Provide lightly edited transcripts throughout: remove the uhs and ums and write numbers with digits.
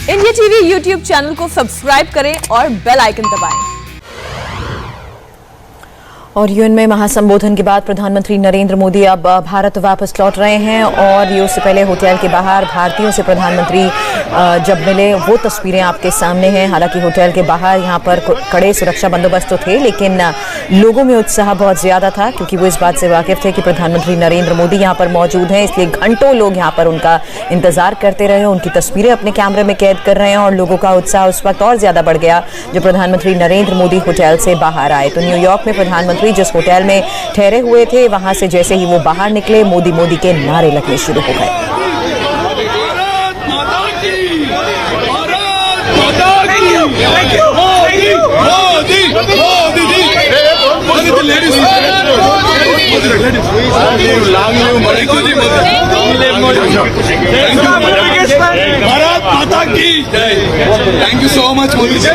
India TV YouTube channel को subscribe करें और बेल आइकन दबाएं। और यूएन में महासंबोधन के बाद प्रधानमंत्री नरेंद्र मोदी अब भारत वापस लौट रहे हैं और ये उससे पहले होटल के बाहर भारतीयों से प्रधानमंत्री जब मिले वो तस्वीरें आपके सामने हैं। हालांकि होटल के बाहर यहाँ पर कड़े सुरक्षा बंदोबस्त तो थे, लेकिन लोगों में उत्साह बहुत ज्यादा था क्योंकि वो इस बात से वाकिफ थे कि प्रधानमंत्री नरेंद्र मोदी यहाँ पर मौजूद हैं। इसलिए घंटों लोग यहाँ पर उनका इंतजार करते रहे, उनकी तस्वीरें अपने कैमरे में कैद कर रहे हैं और लोगों का उत्साह उस वक्त और ज्यादा बढ़ गया जब प्रधानमंत्री नरेंद्र मोदी होटल से बाहर आए। तो न्यूयॉर्क में प्रधानमंत्री जिस होटल में ठहरे हुए थे वहां से जैसे ही वो बाहर निकले, मोदी मोदी के नारे लगने शुरू हो गए। भारत माता की जय। Thank you so much Modi ji.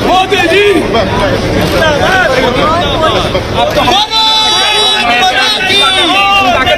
Modi ji आपके हमें गर्व है, आपके हमें गर्व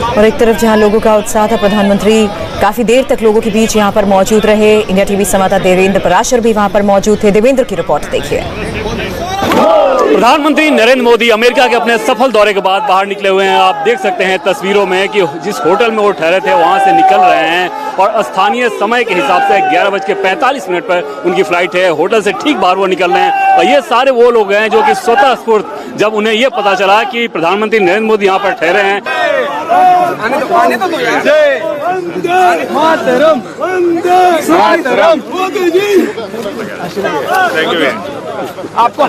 और एक तरफ जहां लोगों का उत्साह था, प्रधानमंत्री काफी देर तक लोगों के बीच यहां पर मौजूद रहे। इंडिया टीवी संवाददाता देवेंद्र पराशर भी वहां पर मौजूद थे। देवेंद्र की रिपोर्ट देखिए। प्रधानमंत्री नरेंद्र मोदी अमेरिका के अपने सफल दौरे के बाद बाहर निकले हुए हैं। आप देख सकते हैं तस्वीरों में कि जिस होटल में वो ठहरे थे वहां से निकल रहे हैं और स्थानीय समय के हिसाब से 11:45 पर उनकी फ्लाइट है। होटल से ठीक बाहर वो निकल रहे हैं और ये सारे वो लोग हैं जो कि स्वतः स्फूर्त जब उन्हें ये पता चला कि प्रधानमंत्री नरेंद्र मोदी यहाँ पर ठहरे हैं। आपको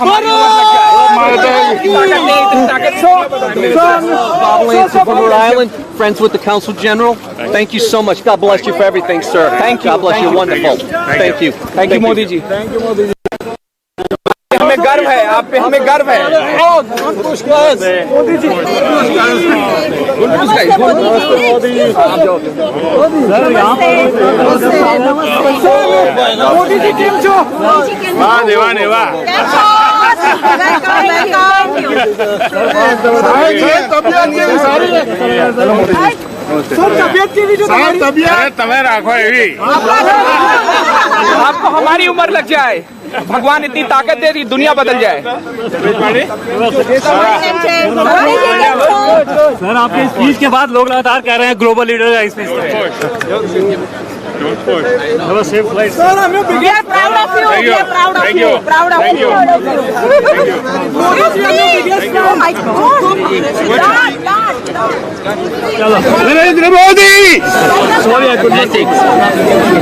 friends with the Consul General. Thank you so much. God bless you for everything, sir. Thank you. God bless you. Wonderful. Thank you. Thank you Modi ji. Thank you Modi ji. हमें गर्व है, आप पे हमें गर्व है। मोदी जी मोदी जी केम छो? वाह देवा देवा। तबियत की भी जो तबियत तमें राखो एवी आपको हमारी उम्र लग जाए, भगवान इतनी ताकत दे दी दुनिया बदल जाए। सर आपके स्पीच के बाद लोग लगातार कह रहे हैं ग्लोबल लीडर का speech. Sir, I'm your biggest proud of you. We are proud of you. Proud of you. Modi ji, I'm your biggest fan. Oh my God. Narendra Modi. Sorry, I could not take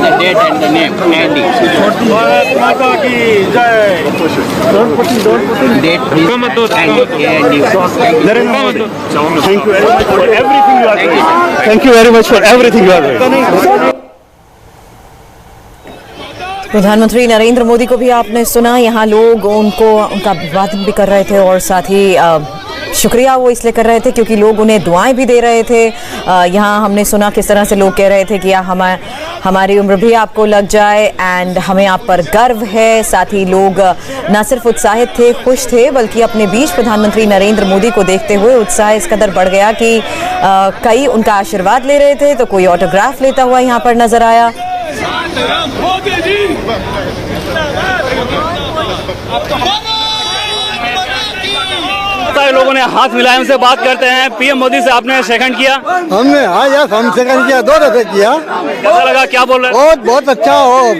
the date and the name. Andy. Bharat Mata ki jai. Don't put date. Andy. Narendra Modi. Thank you very much for everything you are doing. Thank you very much for everything you are doing. प्रधानमंत्री नरेंद्र मोदी को भी आपने सुना, यहाँ लोग उनका अभिवादन भी कर रहे थे और साथ ही शुक्रिया वो इसलिए कर रहे थे क्योंकि लोग उन्हें दुआएं भी दे रहे थे। यहाँ हमने सुना किस तरह से लोग कह रहे थे कि हमारी उम्र भी आपको लग जाए एंड हमें आप पर गर्व है। साथ ही लोग न सिर्फ उत्साहित थे, खुश थे, बल्कि अपने बीच प्रधानमंत्री नरेंद्र मोदी को देखते हुए उत्साह इस कदर बढ़ गया कि कई उनका आशीर्वाद ले रहे थे तो कोई ऑटोग्राफ लेता हुआ यहाँ पर नजर आया। मोदी जी सारे लोगों ने हाथ मिलाए, उनसे बात करते हैं। पीएम मोदी से आपने सेकंड किया? हमने यस हम सेकंड किया, 2 दफे किया। कैसा लगा, क्या बोल रहे हैं? बहुत अच्छा हो।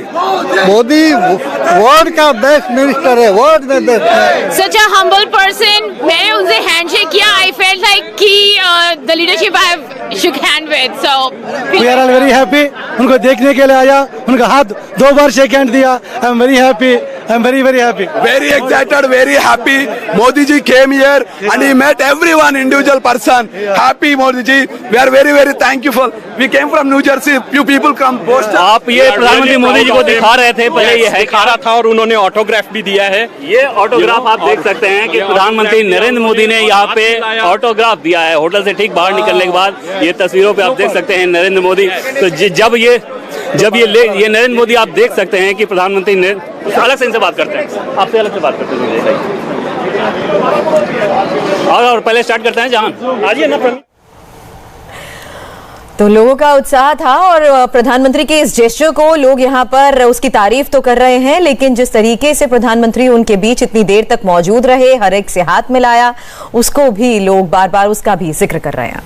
मोदी वर्ल्ड का बेस्ट मिनिस्टर है, वर्ल्ड में best. Such a humble person. मैंने उनसे हैंडशेक किया। आई फेल्ट लाइक कि the leadership I have shook hand with, so we are all very happy. उनको देखने के लिए आया, उनका हाथ 2 बार शेक हैंड दिया। I am very happy, I am very very happy, very excited, very happy. Modi ji came here and he met everyone, individual person. Happy Modi ji. We are very very thankful. We came from New Jersey. Few people come post. आप ये प्रधानमंत्री मोदी जी को दिखा रहे थे, पहले ये है दिखा रहा था और उन्होंने ऑटोग्राफ भी दिया है। ये ऑटोग्राफ आप देख सकते हैं कि प्रधानमंत्री नरेंद्र मोदी ने यहाँ पे ऑटोग्राफ दिया है होटल से ठीक बाहर निकलने के बाद। ये तस्वीरों पे आप देख सकते हैं नरेंद्र मोदी। तो जब ये नरेंद्र मोदी आप देख सकते हैं कि प्रधानमंत्री ने अलग से इनसे बात करते हैं, आपसे अलग से बात करते हैं। और पहले स्टार्ट करते हैं जहां आज ये ना। तो लोगों का उत्साह था और प्रधानमंत्री के इस जेस्चर को लोग यहाँ पर उसकी तारीफ तो कर रहे हैं, लेकिन जिस तरीके से प्रधानमंत्री उनके बीच इतनी देर तक मौजूद रहे, हर एक से हाथ मिलाया, उसको भी लोग बार बार उसका भी जिक्र कर रहे हैं।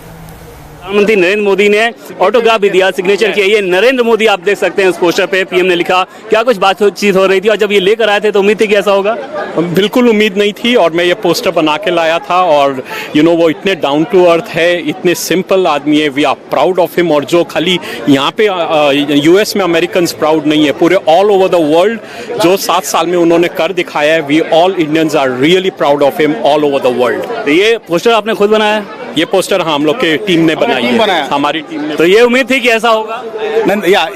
प्रधानमंत्री नरेंद्र मोदी ने ऑटोग्राफ भी दिया, सिग्नेचर किया। ये नरेंद्र मोदी आप देख सकते हैं उस पोस्टर पे पीएम ने लिखा। क्या कुछ बातचीत हो रही थी और जब ये लेकर आए थे तो उम्मीद थी कि ऐसा होगा? बिल्कुल उम्मीद नहीं थी और मैं ये पोस्टर बना के लाया था। और वो इतने डाउन टू अर्थ है, इतने सिंपल आदमी है। We are proud of him. और जो खाली यहाँ पे यूएस में अमेरिकन प्राउड नहीं है, पूरे ऑल ओवर द वर्ल्ड जो 7 साल में उन्होंने कर दिखाया है, we all Indians are really proud of him all over the world. तो ये पोस्टर आपने खुद बनाया? ये पोस्टर हम लोग के टीम ने बनाई है, हमारी टीम ने। तो ये उम्मीद थी कि ऐसा होगा?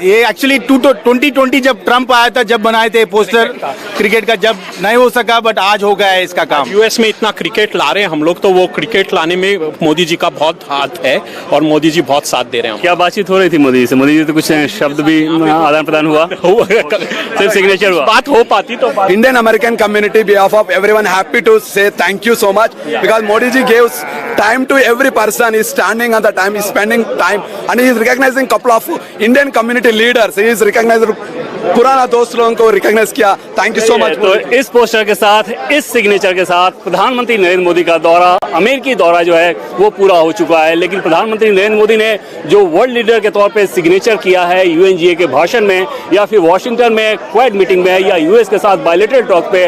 ये एक्चुअली 2020 जब ट्रम्प आया था जब बनाए थे पोस्टर क्रिकेट का, जब नहीं हो सका, बट आज हो गया है इसका काम। यूएस में इतना क्रिकेट ला रहे हैं हम लोग, तो वो क्रिकेट लाने में मोदी जी का बहुत हाथ है और मोदी जी बहुत साथ दे रहे हैं। क्या बातचीत हो रही थी मोदी जी से? मोदी जी तो कुछ शब्द भी आदान प्रदान हुआ? सिर्फ सिग्नेचर हुआ? बात हो पाती तो Indian American community, behalf of everyone, happy to say thank you so much because Modi ji gives time to every person. He is standing on the time, he is spending time, and he is recognizing couple of Indian community leaders. He is recognizing पुराना दोस्त लोगों को recognise किया। Thank you so much. तो इस poster के साथ, इस सिग्नेचर के साथ प्रधानमंत्री नरेंद्र मोदी का दौरा, अमेरिकी दौरा जो है वो पूरा हो चुका है। लेकिन प्रधानमंत्री नरेंद्र मोदी ने जो वर्ल्ड लीडर के तौर पे सिग्नेचर किया है यूएनजीए के भाषण में, या फिर वॉशिंगटन में क्वाड मीटिंग में, या यूएस के साथ बायलैटरल टॉक पे,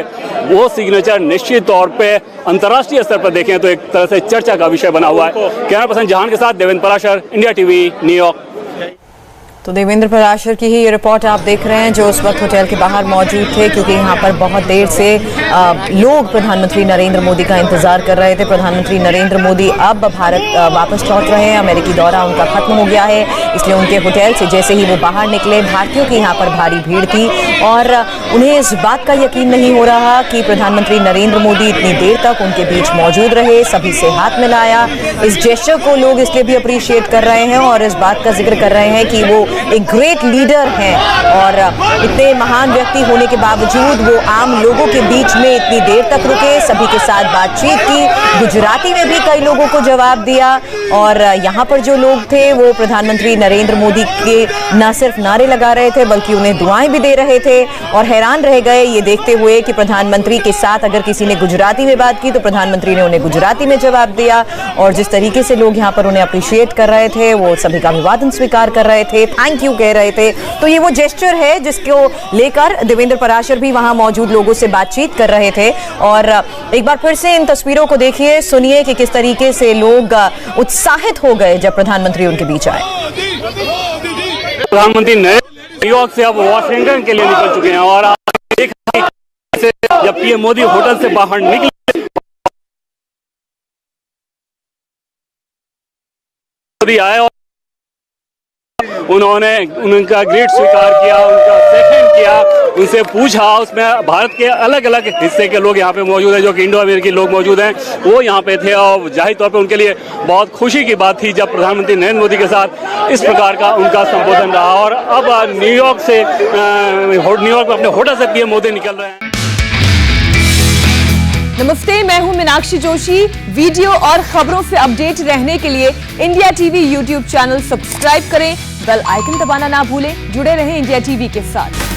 वो सिग्नेचर निश्चित तौर पे अंतर्राष्ट्रीय स्तर पर देखें तो एक तरह से चर्चा का विषय बना हुआ है। कैमरा पर्सन जहान के साथ Devendra Parashar, India TV, New York. तो देवेंद्र पराशर की ही ये रिपोर्ट आप देख रहे हैं, जो उस वक्त होटल के बाहर मौजूद थे, क्योंकि यहाँ पर बहुत देर से लोग प्रधानमंत्री नरेंद्र मोदी का इंतजार कर रहे थे। प्रधानमंत्री नरेंद्र मोदी अब भारत वापस लौट रहे हैं, अमेरिकी दौरा उनका खत्म हो गया है, इसलिए उनके होटल से जैसे ही वो बाहर निकले, भारतीयों की यहाँ पर भारी भीड़ थी और उन्हें इस बात का यकीन नहीं हो रहा कि प्रधानमंत्री नरेंद्र मोदी इतनी देर तक उनके बीच मौजूद रहे, सभी से हाथ मिलाया। इस जेस्चर को लोग इसलिए भी अप्रिशिएट कर रहे हैं और इस बात का जिक्र कर रहे हैं कि वो एक ग्रेट लीडर हैं और इतने महान व्यक्ति होने के बावजूद वो आम लोगों के बीच में इतनी देर तक रुके, सभी के साथ बातचीत की, गुजराती में भी कई लोगों को जवाब दिया और यहाँ पर जो लोग थे वो प्रधानमंत्री नरेंद्र मोदी के न सिर्फ नारे लगा रहे थे बल्कि उन्हें दुआएं भी दे रहे थे और हैरान रह गए ये देखते हुए कि प्रधानमंत्री के साथ अगर किसी ने गुजराती में बात की तो प्रधानमंत्री ने उन्हें गुजराती में जवाब दिया और जिस तरीके से लोग यहाँ पर उन्हें अप्रिशिएट कर रहे थे, वो सभी का अभिवादन स्वीकार कर रहे थे, थैंक यू कह रहे थे। तो ये वो जेस्चर है जिसको लेकर देवेंद्र पराशर भी वहां मौजूद लोगों से बातचीत कर रहे थे और एक बार फिर से इन तस्वीरों को देखिए, सुनिए कि किस तरीके से लोग उत्साहित हो गए जब प्रधानमंत्री उनके बीच आए। प्रधानमंत्री न्यूयॉर्क से अब वॉशिंगटन के लिए निकल चुके हैं और जब पीएम मोदी होटल से बाहर निकले मोदी आए और उन्होंने उनका ग्रेट स्वीकार किया, उनका सेकंड किया, उनसे पूछा। उसमें भारत के अलग अलग हिस्से के लोग यहाँ पे मौजूद हैं, जो कि इंडो अमेरिकी लोग मौजूद हैं, वो यहाँ पे थे और जाहिर तौर पे उनके लिए बहुत खुशी की बात थी जब प्रधानमंत्री नरेंद्र मोदी के साथ इस प्रकार का उनका संबोधन रहा। और अब न्यूयॉर्क में अपने होटल से पीएम मोदी निकल रहे हैं। नमस्ते, मैं हूं मीनाक्षी जोशी। वीडियो और खबरों से अपडेट रहने के लिए India TV YouTube channel subscribe करें, बेल आइकन दबाना ना भूलें। जुड़े रहें इंडिया टीवी के साथ।